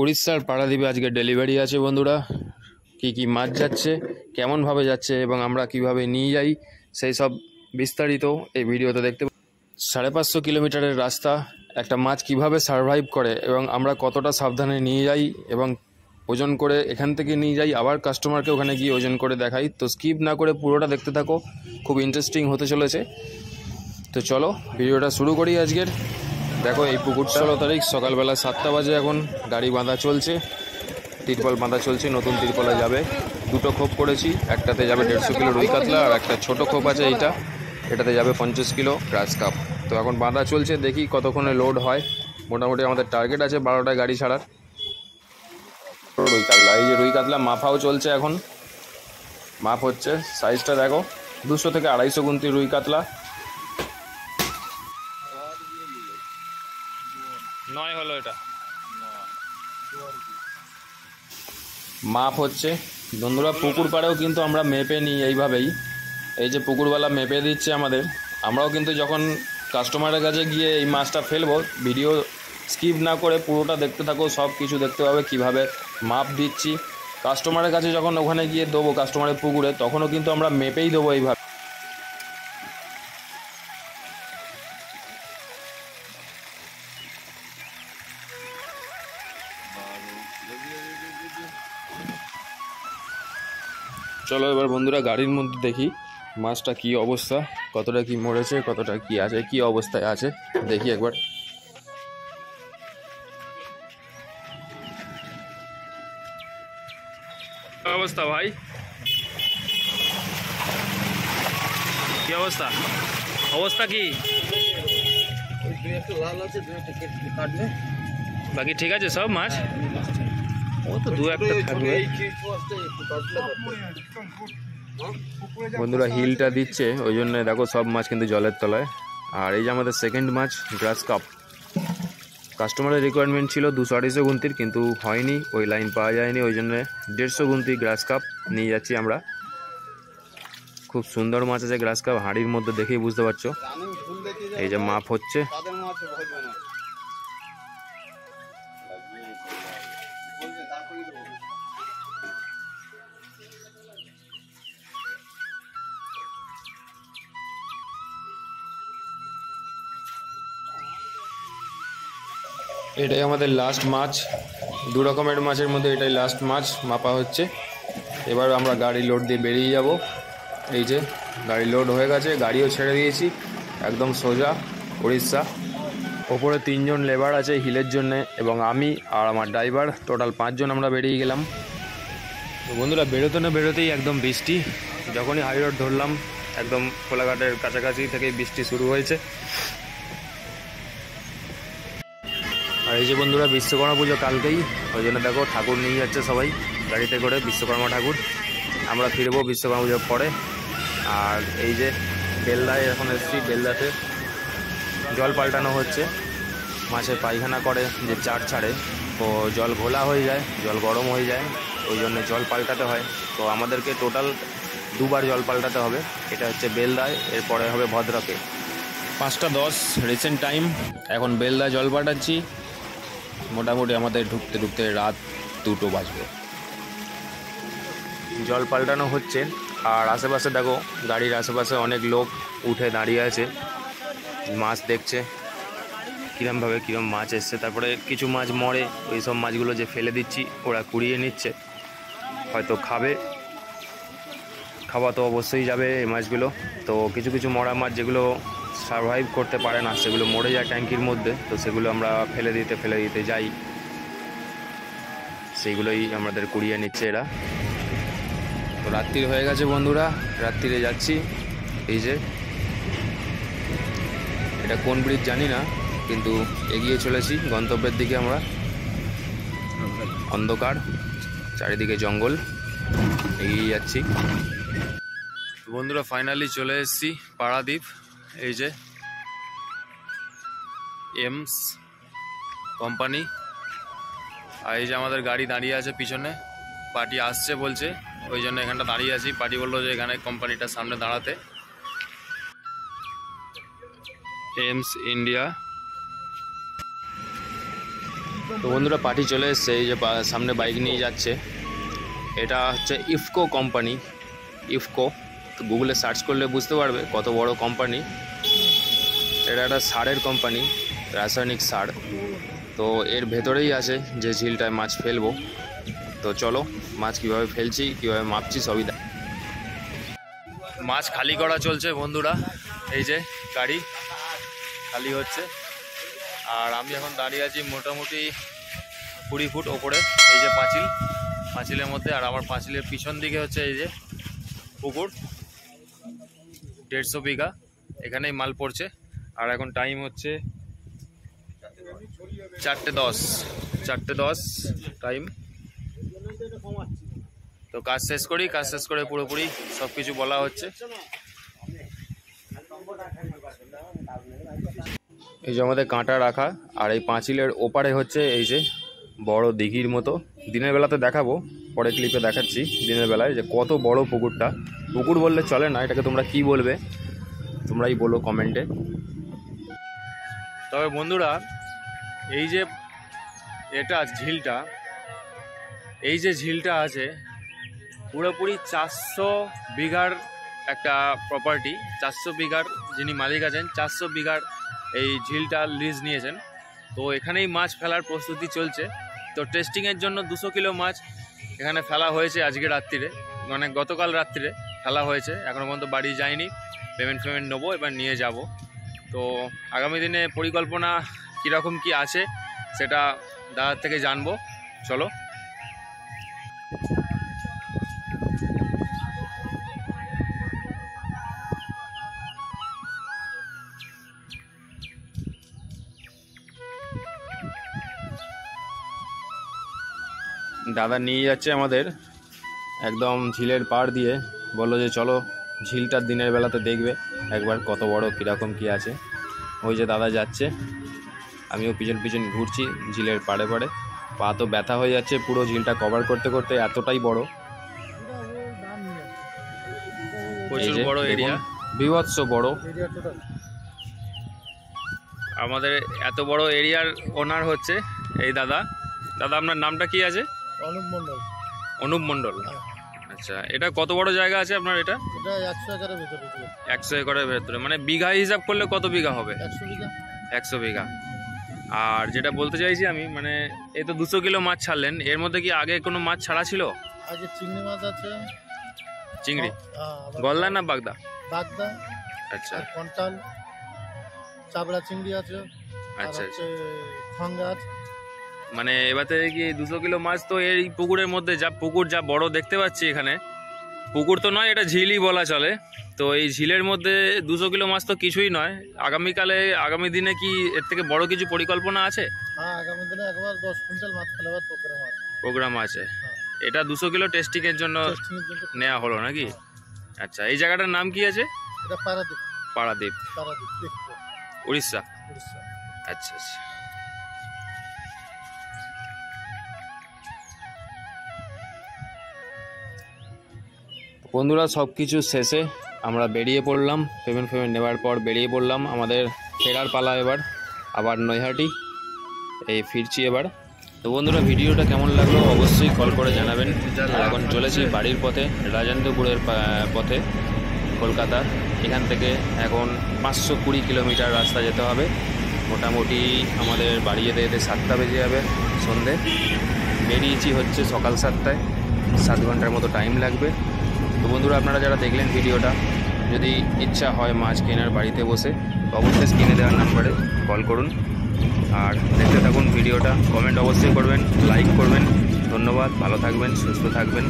উড়িষ্যার পারাদ্বীপে আজকে ডেলিভারি আছে বন্ধুরা। কি মাছ যাচ্ছে, কেমনভাবে যাচ্ছে এবং আমরা কিভাবে নিয়ে যাই সেই সব বিস্তারিত এই ভিডিওতে দেখতে। 550 কিলোমিটারের রাস্তা, একটা মাছ কিভাবে সারভাইভ করে এবং আমরা কতটা সাবধানে নিয়ে যাই এবং ওজন করে এখান থেকে নিয়ে যাই, আবার কাস্টমারকে ওখানে গিয়ে ওজন করে দেখাই। তো স্কিপ না করে পুরোটা দেখতে থাকো, খুব ইন্টারেস্টিং হতে চলেছে। তো চলো ভিডিওটা শুরু করি আজকের। দেখো এই পুকুর 16 তারিখ সকালবেলা 7টা বাজে, এখন গাড়ি বাঁধা চলছে, তিরপল বাঁধা চলছে। নতুন তিরপলে যাবে, দুটো খোপ করেছি, একটাতে যাবে 150 কিলো রুই কাতলা আর একটা ছোট খোপ আছে এটাতে যাবে 50 কিলো গ্রাস কাপ। তো এখন বাঁধা চলছে, দেখি কতক্ষণে লোড হয়। মোটামুটি আমাদের টার্গেট আছে 12টায় গাড়ি ছাড়ার। রুই কাতলা, এই যে রুই কাতলা মাফাও চলছে, এখন মাপ হচ্ছে। সাইজটা দেখো, 200 থেকে 250 গুনতি রুই কাতলা। নয় হলো, এটা মাপ হচ্ছে বন্ধুরা। পুকুর পাড়েও কিন্তু আমরা মেপে নিই এইভাবেই, এই যে পুকুরওয়ালা মেপে দিচ্ছে আমাদের। আমরাও কিন্তু যখন কাস্টমারের কাছে গিয়ে এই মাছটা ফেলবো, ভিডিও স্কিপ না করে পুরোটা দেখতে থাকো, সব কিছু দেখতে পাবে কিভাবে মাপ দিচ্ছি। কাস্টমারের কাছে যখন ওখানে গিয়ে দেবো কাস্টমারের পুকুরে, তখনও কিন্তু আমরা মেপেই দেবো এইভাবে। চলো এবার বন্ধুরা গাড়ির মধ্যে দেখি মাছটা কি অবস্থা, কতটা কি মরেছে, কতটা কি আছে, কি অবস্থায় আছে দেখি একবার। অবস্থা ভাই, কি অবস্থা? অবস্থা কি বাকি ঠিক আছে সব মাছ? ও তো দু একটা থাকবে বন্ধুরা। হিলটা দিচ্ছে ওই জন্য দেখো সব মাছ কিন্তু জলের তলায়। আর এই যে আমাদের সেকেন্ড মাছ গ্রাস কাপ, কাস্টমারের রিকোয়ারমেন্ট ছিল 200-250 গুনতির, কিন্তু হয়নি, ওই লাইন পাওয়া যায়নি, ওই জন্য 150 গুনতি গ্রাস কাপ নিয়ে যাচ্ছি আমরা। খুব সুন্দর মাছ আছে গ্রাস কাপ, হাঁড়ির মধ্যে দেখেই বুঝতে পারছো। এই যে মাপ হচ্ছে, এটাই আমাদের লাস্ট মাছ। দু রকমের মাছের মধ্যে এটাই লাস্ট মাছ মাপা হচ্ছে। এবার আমরা গাড়ি লোড দিয়ে বেরিয়ে যাব। এই যে গাড়ি লোড হয়ে গেছে, গাড়িও ছেড়ে দিয়েছি, একদম সোজা উড়িষ্যা। ওপরে 3 জন লেবার আছে হিলের জন্যে এবং আমি আর আমার ড্রাইভার, টোটাল 5 জন আমরা বেরিয়ে গেলাম। তো বন্ধুরা বেরোতে না বেরোতেই একদম বৃষ্টি। যখনই হাই রোড ধরলাম একদম কোলাঘাটের কাছাকাছি থেকেই বৃষ্টি শুরু হয়েছে। আর এই যে বন্ধুরা বিশ্বকর্মা পুজো কালকেই, ওই জন্য দেখো ঠাকুর নিয়ে যাচ্ছে সবাই গাড়িতে করে, বিশ্বকর্মা ঠাকুর। আমরা ফিরবো বিশ্বকর্মা পুজোর পরে। আর এই যে বেলদায় এখন এসেছি, বেলদাতে জল পাল্টানো হচ্ছে। মাছের পায়খানা করে যে চার ছাড়ে, তো জল ঘোলা হয়ে যায়, জল গরম হয়ে যায়, ওই জন্য জল পাল্টাতে হয়। তো আমাদেরকে টোটাল 2 বার জল পাল্টাতে হবে। এটা হচ্ছে বেলদায়, এরপরে হবে ভদ্রকে। 5টা 10 রিসেন্ট টাইম, এখন বেলদায় জল পাল্টাচ্ছি। মোটামুটি আমাদের ঢুকতে ঢুকতে রাত 2টো বাজবে। জল পাল্টানো হচ্ছে আর আশেপাশে দেখো গাড়ির আশেপাশে অনেক লোক উঠে দাঁড়িয়ে আছে, মাছ দেখছে কিরম মাছ এসছে। তারপরে কিছু মাছ মরে, ওই সব মাছগুলো যে ফেলে দিচ্ছি ওরা কুড়িয়ে নিচ্ছে, হয়তো খাওয়া তো অবশ্যই যাবে এই মাছগুলো। তো কিছু কিছু মরা মাছ যেগুলো সারভাইভ করতে পারে না, সেগুলো মরে যায় ট্যাঙ্কির মধ্যে, তো সেগুলো আমরা ফেলে দিতে যাই, সেইগুলোই আমাদের কুড়িয়ে নিচ্ছে এরা। তো রাত্রি হয়ে গেছে বন্ধুরা, রাত্রিরে যাচ্ছি। এই যে এটা কোন ব্রিজ জানি না, কিন্তু এগিয়ে চলেছি গন্তব্যের দিকে আমরা। অন্ধকার, চারিদিকে জঙ্গল, এগিয়ে যাচ্ছি বন্ধুরা। ফাইনালি চলে এসেছি পারাদ্বীপ। এই যে এমস কোম্পানি, আর এই যে আমাদের গাড়ি দাঁড়িয়ে আছে পিছনে, পার্টি আসছে বলছে, ওই জন্য এখানটা দাঁড়িয়ে আছি। পার্টি বললো যে এখানে কোম্পানিটার সামনে দাঁড়াতে। এমস ইন্ডিয়া। তো বন্ধুরা পার্টি চলে এসছে, এই যে সামনে বাইক নিয়ে যাচ্ছে, এটা হচ্ছে ইফকো কোম্পানি। ইফকো তো গুগলে সার্চ করলে বুঝতে পারবে কত বড় কোম্পানি। এটা একটা সারের কোম্পানি, রাসায়নিক সার। তো এর ভেতরেই আছে যে ঝিলটায় মাছ ফেলবো। তো চলো মাছ কীভাবে ফেলছি, কীভাবে মাপছি সবই মাছ খালি করা চলছে বন্ধুরা। এই যে গাড়ি খালি হচ্ছে, আর আমি এখন দাঁড়িয়ে আছি মোটামুটি 20 ফুট ওপরে। এই যে পাঁচিলের মধ্যে, আর আমার পাঁচিলের পিছন দিকে হচ্ছে এই যে পুকুর, 150 বিঘা, এখানেই মাল পড়ছে। আর এখন টাইম হচ্ছে 4:10 টাইম। তো কাজ শেষ করে পুরোপুরি সব কিছু বলা হচ্ছে। এই যে আমাদের কাঁটা রাখা, আর এই পাঁচিলের ওপারে হচ্ছে এই যে বড় দিঘির মতো। দিনের বেলাতে দেখাবো, পরে ক্লিপে দেখাচ্ছি দিনের বেলায় যে কত বড় পুকুরটা। পুকুর বললে চলে না, এটাকে তোমরা কি বলবে তোমরাই বলো কমেন্টে। তবে বন্ধুরা এই যে এটা ঝিলটা, এই যে ঝিলটা আছে পুরোপুরি 400 বিঘার একটা প্রপার্টি। 400 বিঘার যিনি মালিক আছেন, 400 বিঘার এই ঝিলটা লিজ নিয়েছেন। তো এখানেই মাছ ফেলার প্রস্তুতি চলছে। তো টেস্টিংয়ের জন্য 200 কিলো মাছ এখানে ফেলা হয়েছে আজকে রাত্রিরে, মানে গতকাল রাত্রিরে ফেলা হয়েছে। এখনও পর্যন্ত বাড়ি যায়নি, পেমেন্ট নেবো, এবার নিয়ে যাব। তো আগামী দিনে পরিকল্পনা কীরকম কি আছে সেটা দাদার থেকে জানবো। চলো। দাদা নিয়ে যাচ্ছে আমাদের একদম ঝিলের পাড় দিয়ে, বললো যে চলো ঝিলটার দিনের বেলাতে দেখবে একবার কত বড় কীরকম কি আছে। ওই যে দাদা যাচ্ছে, আমিও পিছন ঘুরছি ঝিলের পাড়ে। পা তো ব্যথা হয়ে যাচ্ছে পুরো ঝিলটা কভার করতে করতে, এতটাই বড়, প্রচুর বড় এরিয়া, বিভৎস বড়। আমাদের এত বড় এরিয়ার ওনার হচ্ছে এই দাদা। আপনার নামটা কি আছে? অনুপ মণ্ডল। আচ্ছা, এটা কত বড় জায়গা আছে আপনার? এটা 100 একরের ভেতরে, মানে বিঘা হিসাব করলে কত বিঘা হবে? 100 বিঘা। আর যেটা বলতে চাইছি আমি, মানে এই তো 200 কিলো মাছ ছাড়লেন, এর মধ্যে কি আগে কোনো মাছ ছাড়া ছিল? আগে চিংড়ি মাছ আছে। চিংড়ি গলদা না বাগদা? বাগদা। আচ্ছা। কন্টাল, চাবড়া চিংড়ি আছে। আচ্ছা, খঙ্গা আছে। মানে এবারে কি 200 কিলো মাছ তো এই পুকুরের মধ্যে, পুকুর যা বড় দেখতে পাচ্ছি এখানে, পুকুর তো নয়, এটা ঝিলই বলা চলে। তো এই ঝিলের মধ্যে 200 কিলো মাছ তো কিছুই নয়। আগামী দিনে কি এর থেকে বড় কিছু পরিকল্পনা আছে? হ্যাঁ, আগামী দিনে একবার 10 কুইন্টাল মাছ ফেলাবার প্রোগ্রাম আছে। এটা 200 কিলো টেস্টিংয়ের জন্য নেওয়া হলো নাকি? আচ্ছা, এই জায়গাটার নাম কি আছে? এটা পারাদ্বীপ, উড়িষ্যা। আচ্ছা। বন্ধুরা সব কিছু শেষে আমরা বেরিয়ে পড়লাম, পেমেন্ট নেওয়ার পর বেরিয়ে পড়লাম। আমাদের ফেরার পালা এবার, আবার নৈহাটি এই ফিরছি এবার। তো বন্ধুরা ভিডিওটা কেমন লাগলো অবশ্যই কল করে জানাবেন। এখন চলেছি বাড়ির পথে, রাজেন্দ্রপুরের পথে কলকাতা। এখান থেকে এখন 520 কিলোমিটার রাস্তা যেতে হবে। মোটামুটি আমাদের বাড়ি যেতে 7টা বেজে যাবে সন্ধে। বেরিয়েছি হচ্ছে সকাল 7টায়, 7 ঘন্টার মতো টাইম লাগবে। তো বন্ধুরা আপনারা যারা দেখলেন ভিডিওটা, যদি ইচ্ছা হয় মাছ কেনার বাড়িতে বসে, অবশ্যই স্ক্রিনে দেওয়ার নাম্বারে কল করুন। আর দেখতে থাকুন ভিডিওটা, কমেন্ট অবশ্যই করবেন, লাইক করবেন। ধন্যবাদ, ভালো থাকবেন, সুস্থ থাকবেন।